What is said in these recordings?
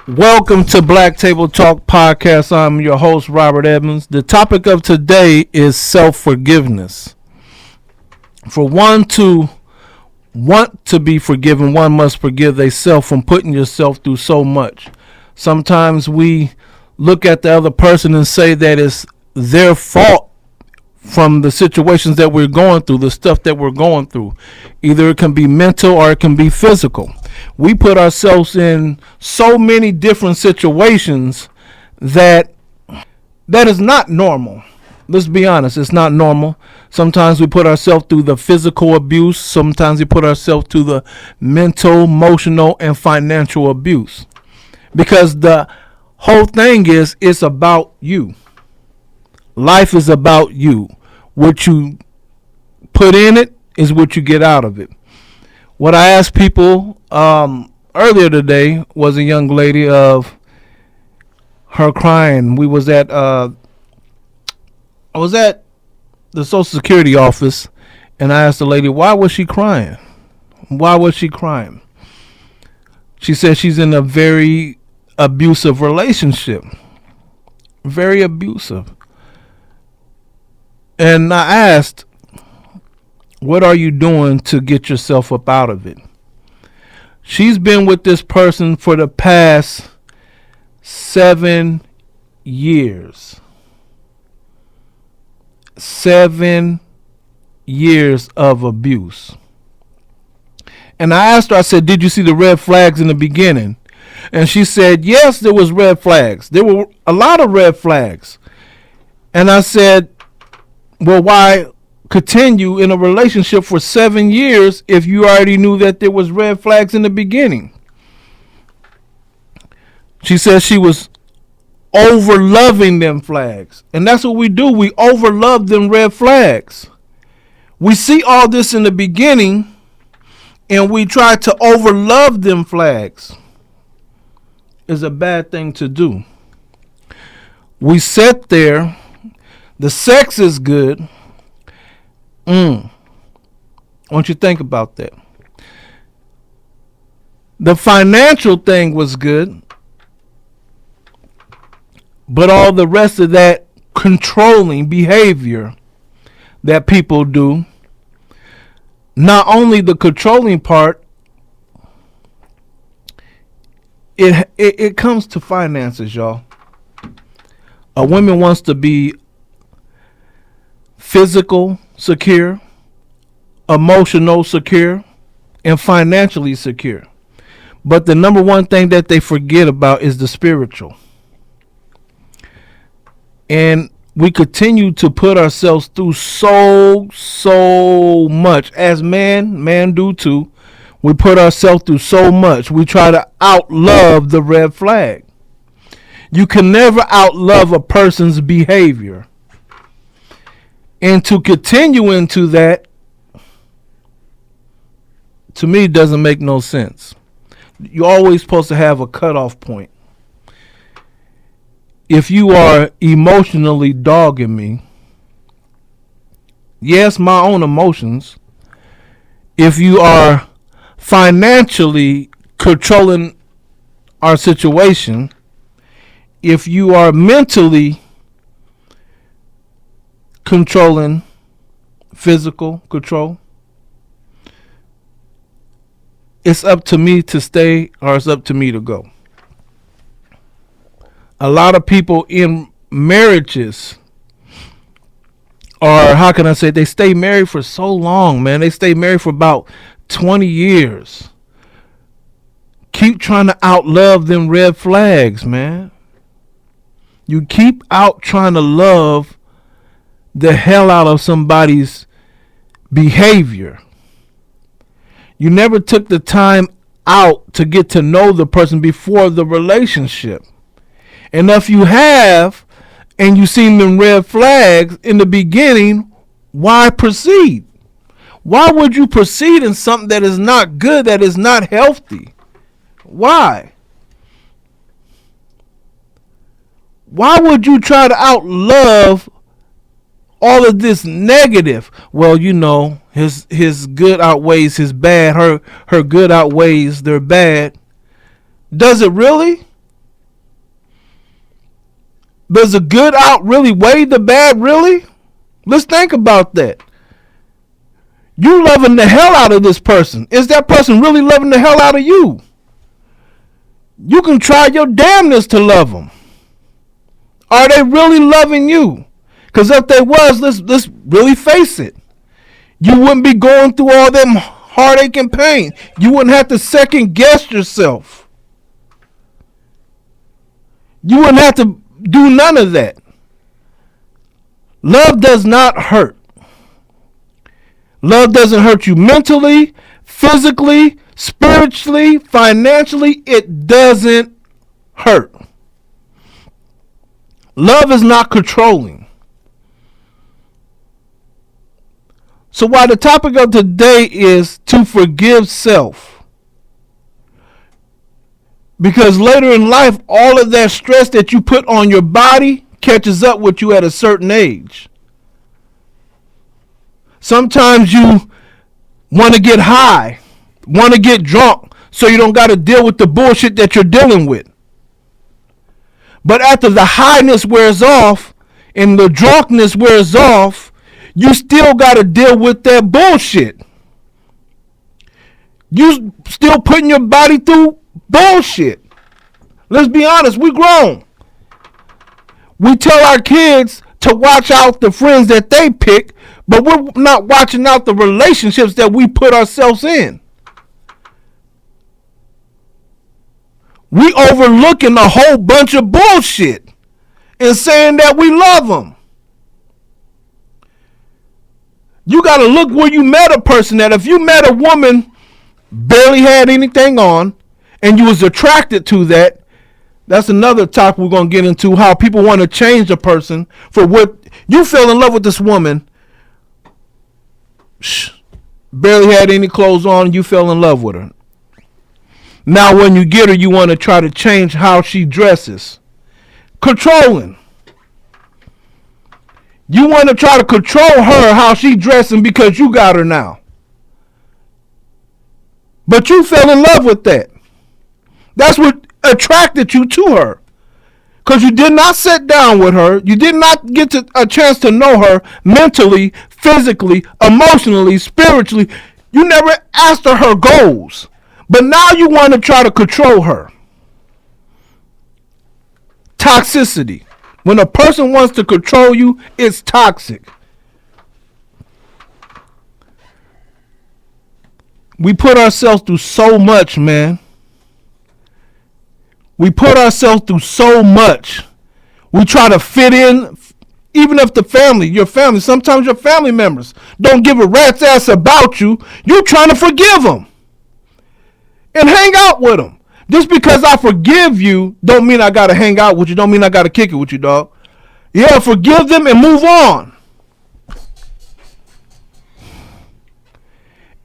Welcome to Black Table Talk Podcast. I'm your host, Robert Edmonds. The topic of today is self-forgiveness. For one to want to be forgiven, one must forgive themselves from putting yourself through so much. Sometimes we look at the other person and say that it's their fault from the situations that we're going through, the stuff that we're going through. Either it can be mental or it can be physical. We put ourselves in so many different situations that is not normal. Let's be honest, it's not normal. Sometimes we put ourselves through the physical abuse. Sometimes we put ourselves through the mental, emotional, and financial abuse. Because the whole thing is, it's about you. Life is about you. What you put in it is what you get out of it. What I asked people earlier today was a young lady of her crying. I was at the Social Security office, and I asked the lady, why was she crying? Why was she crying? She said she's in a very abusive relationship. Very abusive. And I asked, what are you doing to get yourself up out of it? She's been with this person for the past 7 years. 7 years of abuse. And I asked her, I said, did you see the red flags in the beginning? And she said, yes, there was red flags. There were a lot of red flags. And I said, well, why continue in a relationship for 7 years if you already knew that there was red flags in the beginning? She said she was over loving them flags. And that's what we do. We over love them red flags. We see all this in the beginning and we try to over love them flags. It's a bad thing to do. We sit there. The sex is good. I want you to think about that. The financial thing was good. But all the rest of that controlling behavior that people do, not only the controlling part, it comes to finances, y'all. A woman wants to be physical secure, emotional secure, and financially secure. But the number one thing that they forget about is the spiritual. And we continue to put ourselves through so much. As man do too. We put ourselves through so much. We try to outlove the red flag. You can never outlove a person's behavior. And to continue into that, to me, doesn't make no sense. You're always supposed to have a cutoff point. If you are emotionally dogging me, yes, my own emotions. If you are financially controlling our situation, if you are mentally controlling, physical control, it's up to me to stay or it's up to me to go. A lot of people in marriages, or how can I say, they stay married for so long, man. They stay married for about 20 years. Keep trying to outlove them red flags, man. You keep out trying to love the hell out of somebody's behavior. You never took the time out to get to know the person before the relationship. And if you have, and you seen them red flags in the beginning, why proceed? Why would you proceed in something that is not good, that is not healthy? Why? Why would you try to outlove all of this negative? Well, you know, his good outweighs his bad. Her good outweighs their bad. Does it really? Does the good outweigh really the bad, really? Let's think about that. You loving the hell out of this person. Is that person really loving the hell out of you? You can try your damnness to love them. Are they really loving you? Because if they was, let's really face it. You wouldn't be going through all them heartache and pain. You wouldn't have to second guess yourself. You wouldn't have to do none of that. Love does not hurt. Love doesn't hurt you mentally, physically, spiritually, financially. It doesn't hurt. Love is not controlling. So while the topic of today is to forgive self, because later in life, all of that stress that you put on your body catches up with you at a certain age. Sometimes you want to get high, want to get drunk, so you don't got to deal with the bullshit that you're dealing with. But after the highness wears off and the drunkenness wears off, you still got to deal with that bullshit. You still putting your body through bullshit. Let's be honest, we grown. We tell our kids to watch out the friends that they pick, but we're not watching out the relationships that we put ourselves in. We overlooking a whole bunch of bullshit and saying that we love them. You got to look where you met a person at. If you met a woman, barely had anything on, and you was attracted to that, that's another topic we're going to get into, how people want to change a person for what you fell in love with. This woman barely had any clothes on, you fell in love with her. Now when you get her, you want to try to change how she dresses. Controlling. You want to try to control her, how she dressing, because you got her now. But you fell in love with that. That's what attracted you to her. Because you did not sit down with her. You did not get a chance to know her mentally, physically, emotionally, spiritually. You never asked her goals. But now you want to try to control her. Toxicity. When a person wants to control you, it's toxic. We put ourselves through so much, man. We put ourselves through so much. We try to fit in, even if your family, sometimes your family members don't give a rat's ass about you. You're trying to forgive them and hang out with them. Just because I forgive you don't mean I got to hang out with you. Don't mean I got to kick it with you, dog. Yeah, forgive them and move on.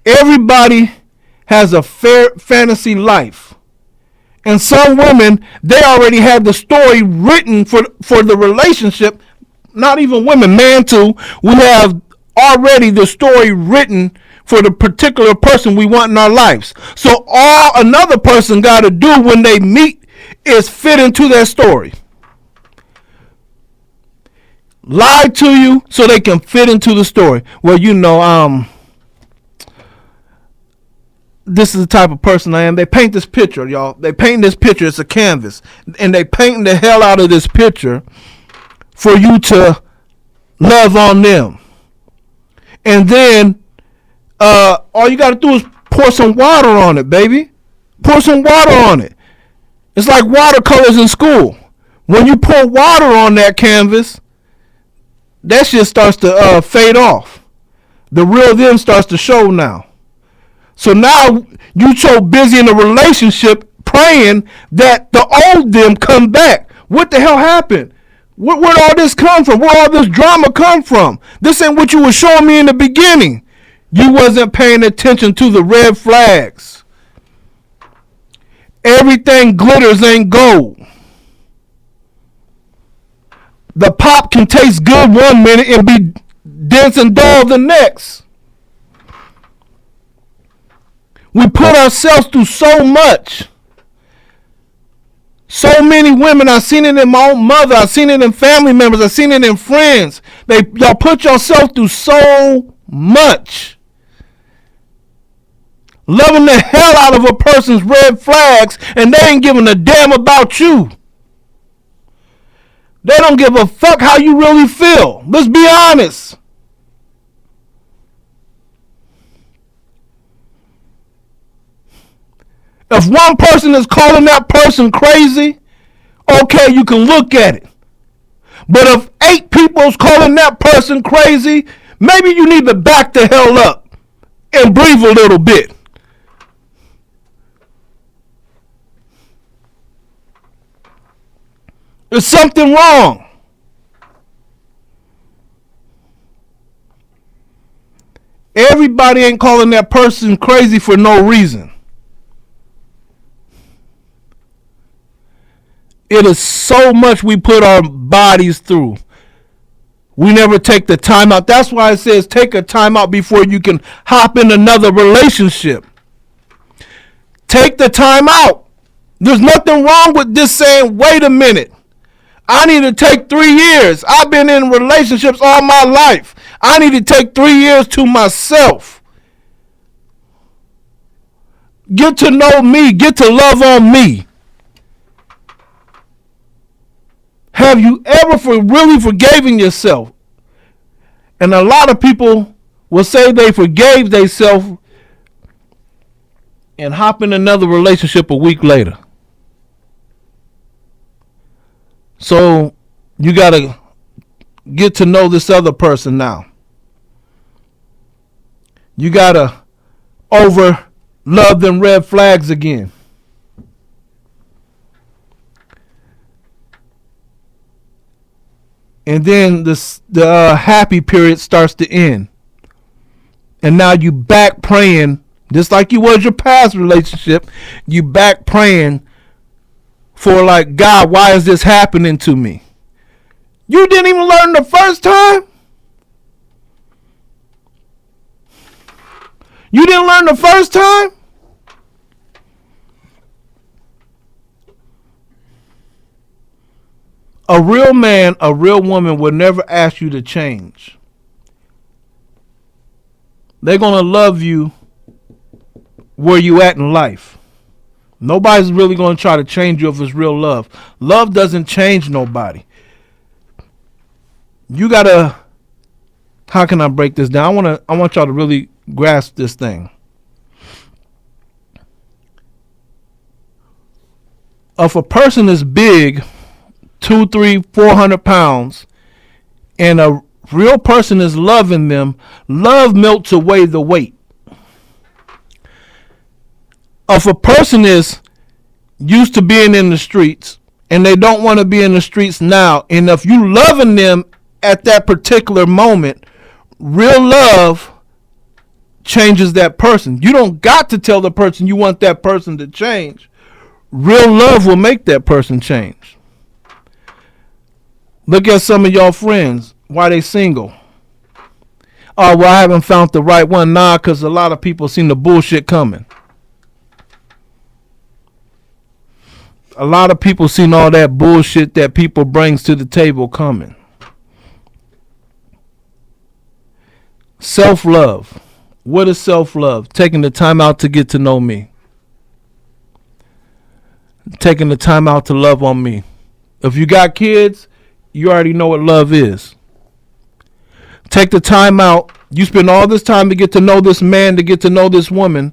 Everybody has a fair fantasy life. And some women, they already have the story written for the relationship. Not even women, man too. We have already the story written for the particular person we want in our lives. So all another person got to do when they meet is fit into their story. Lie to you so they can fit into the story. Well, this is the type of person I am. They paint this picture, y'all. They paint this picture. It's a canvas. And they paint the hell out of this picture for you to love on them. And then all you got to do is pour some water on it, baby. Pour some water on it. It's like watercolors in school. When you pour water on that canvas, that shit starts to fade off. The real them starts to show now. So now you so busy in a relationship praying that the old them come back. What the hell happened? Where'd all this come from? Where all this drama come from? This ain't what you were showing me in the beginning. You wasn't paying attention to the red flags. Everything glitters ain't gold. The pop can taste good one minute and be dense and dull the next. We put ourselves through so much So many women, I've seen it in my own mother, I've seen it in family members, I've seen it in friends. Y'all put yourself through so much. Loving the hell out of a person's red flags, and they ain't giving a damn about you. They don't give a fuck how you really feel. Let's be honest. If one person is calling that person crazy, okay, you can look at it. But if 8 people is calling that person crazy, maybe you need to back the hell up and breathe a little bit. There's something wrong. Everybody ain't calling that person crazy for no reason. It is so much we put our bodies through. We never take the time out. That's why it says take a time out before you can hop in another relationship. Take the time out. There's nothing wrong with this saying, wait a minute. I need to take 3 years. I've been in relationships all my life. I need to take 3 years to myself. Get to know me. Get to love on me. Have you ever really forgiven yourself? And a lot of people will say they forgave themselves and hop in another relationship a week later. So you got to get to know this other person now. You got to over love them red flags again. And then the happy period starts to end. And now you back praying, just like you was your past relationship, you back praying for like, God, why is this happening to me? You didn't even learn the first time? You didn't learn the first time? A real man, a real woman will never ask you to change. They're going to love you where you at in life. Nobody's really going to try to change you if it's real love. Love doesn't change nobody. You got to, how can I break this down? I want y'all to really grasp this thing. If a person is big, 200, 300, 400 pounds, and a real person is loving them, love melts away the weight. If a person is used to being in the streets and they don't want to be in the streets now, and if you loving them at that particular moment, real love changes that person. You don't got to tell the person you want that person to change. Real love will make that person change. Look at some of y'all friends. Why they single? Oh, well, I haven't found the right one. Nah, because a lot of people seen the bullshit coming. A lot of people seen all that bullshit that people brings to the table coming. Self-love. What is self-love? Taking the time out to get to know me. Taking the time out to love on me. If you got kids, you already know what love is. Take the time out. You spend all this time to get to know this man, to get to know this woman.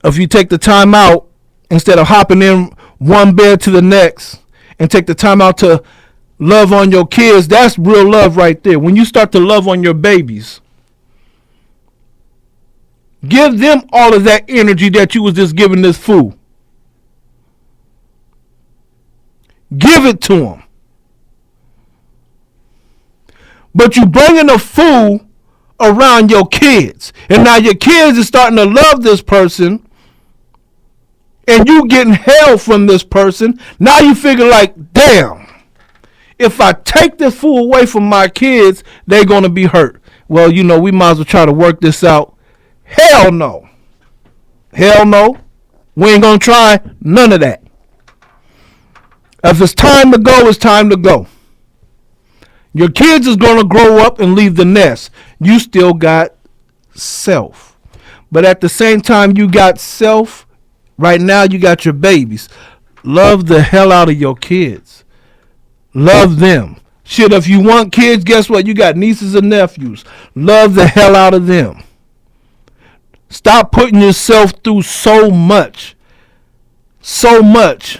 If you take the time out, instead of hopping in one bed to the next, and take the time out to love on your kids, that's real love right there. When you start to love on your babies, give them all of that energy that you was just giving this fool. Give it to them. But you bringing a fool around your kids. And now your kids is starting to love this person. And you getting hell from this person. Now you figure like, damn, if I take this fool away from my kids, they're going to be hurt. Well, you know, we might as well try to work this out. Hell no. Hell no. We ain't going to try none of that. If it's time to go, it's time to go. Your kids is going to grow up and leave the nest. You still got self. But at the same time you got self, right now you got your babies. Love the hell out of your kids. Love them. Shit, if you want kids, guess what? You got nieces and nephews. Love the hell out of them. Stop putting yourself through so much. So much.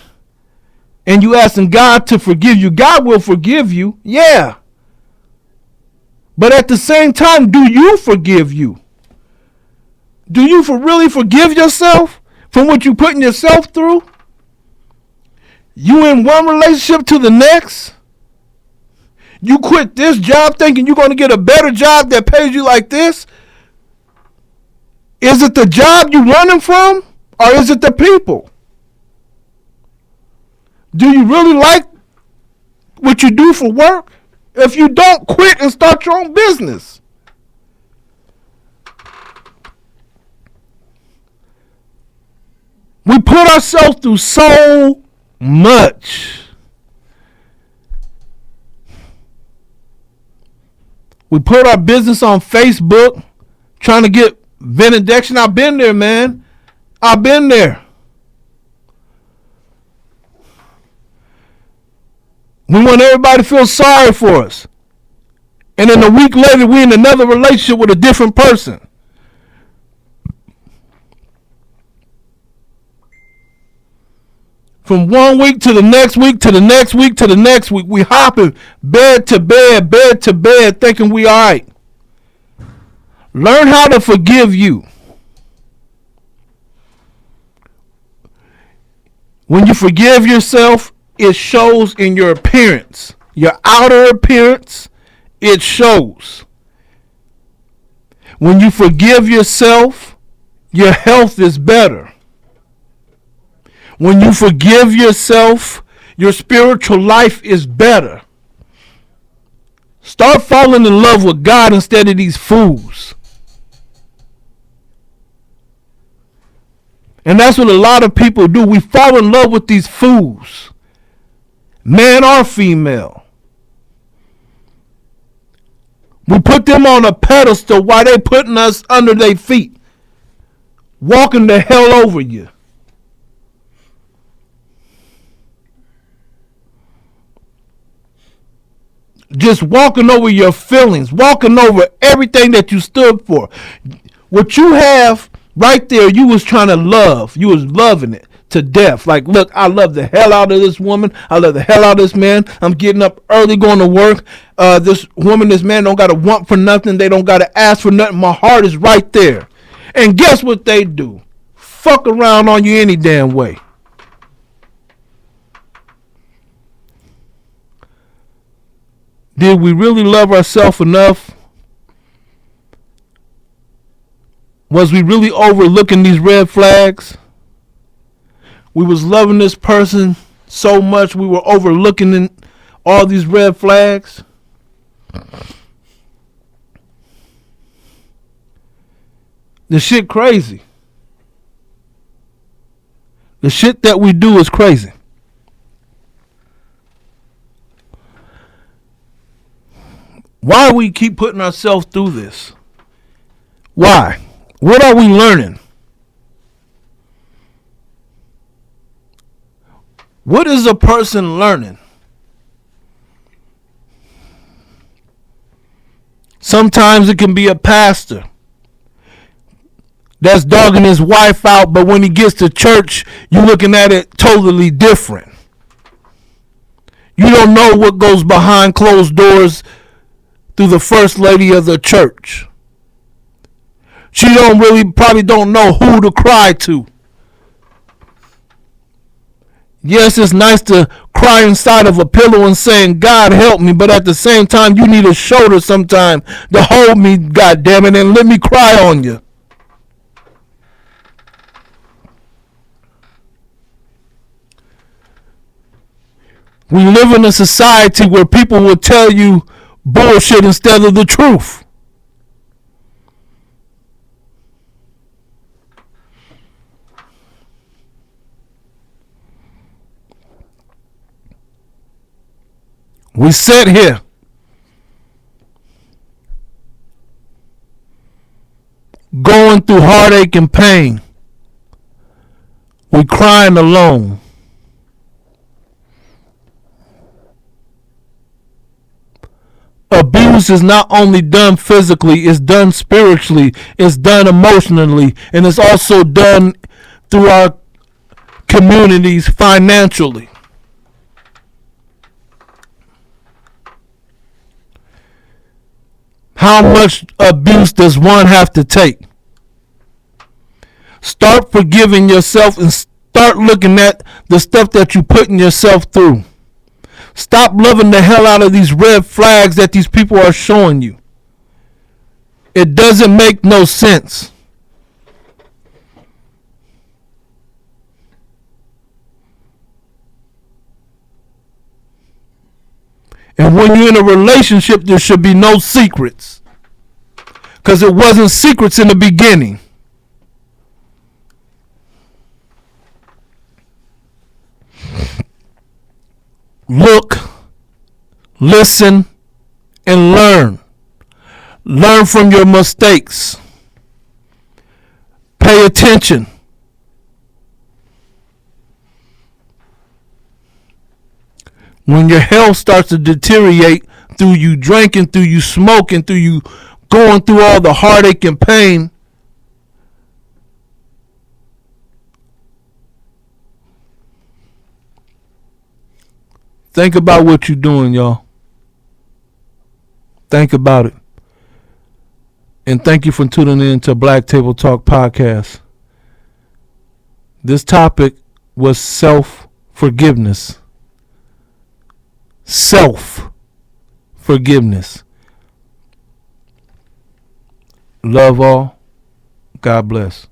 And you asking God to forgive you. God will forgive you. Yeah. But at the same time, do you forgive you? Do you really forgive yourself from what you putting yourself through? You in one relationship to the next? You quit this job thinking you're going to get a better job that pays you like this? Is it the job you running from? Or is it the people? Do you really like what you do for work? If you don't, quit and start your own business. We put ourselves through so much. We put our business on Facebook trying to get benediction. I've been there, man. I've been there. We want everybody to feel sorry for us. And then a week later, we in another relationship with a different person. From one week to the next week to the next week to the next week, we hopping bed to bed, thinking we all right. Learn how to forgive you. When you forgive yourself, it shows in your appearance. Your outer appearance, it shows. When you forgive yourself, your health is better. When you forgive yourself, your spiritual life is better. Start falling in love with God instead of these fools. And that's what a lot of people do. We fall in love with these fools. Man or female. We put them on a pedestal while they putting us under their feet. Walking the hell over you. Just walking over your feelings. Walking over everything that you stood for. What you have right there, you was trying to love. You was loving it to death. Like, look, I love the hell out of this woman. I love the hell out of this man. I'm getting up early going to work. This woman, this man don't got to want for nothing. They don't got to ask for nothing. My heart is right there. And guess what they do? Fuck around on you any damn way. Did we really love ourselves enough? Was we really overlooking these red flags? We was loving this person so much we were overlooking all these red flags. The shit crazy. The shit that we do is crazy. Why we keep putting ourselves through this? Why? What are we learning? What is a person learning? Sometimes it can be a pastor that's dogging his wife out, but when he gets to church, you're looking at it totally different. You don't know what goes behind closed doors through the first lady of the church. She probably don't know who to cry to. Yes, it's nice to cry inside of a pillow and saying, God help me, but at the same time, you need a shoulder sometime to hold me, God damn it, and let me cry on you. We live in a society where people will tell you bullshit instead of the truth. We sit here going through heartache and pain. We crying alone. Abuse is not only done physically, it's done spiritually, it's done emotionally, and it's also done through our communities financially. How much abuse does one have to take? Start forgiving yourself and start looking at the stuff that you're putting yourself through. Stop loving the hell out of these red flags that these people are showing you. It doesn't make no sense. And when you're in a relationship, there should be no secrets. Because it wasn't secrets in the beginning. Look, listen, and learn. Learn from your mistakes. Pay attention. When your health starts to deteriorate through you drinking, through you smoking, through you going through all the heartache and pain, think about what you're doing, y'all. Think about it. And thank you for tuning in to Black Table Talk Podcast. This topic was self-forgiveness. Self-forgiveness. Love all. God bless.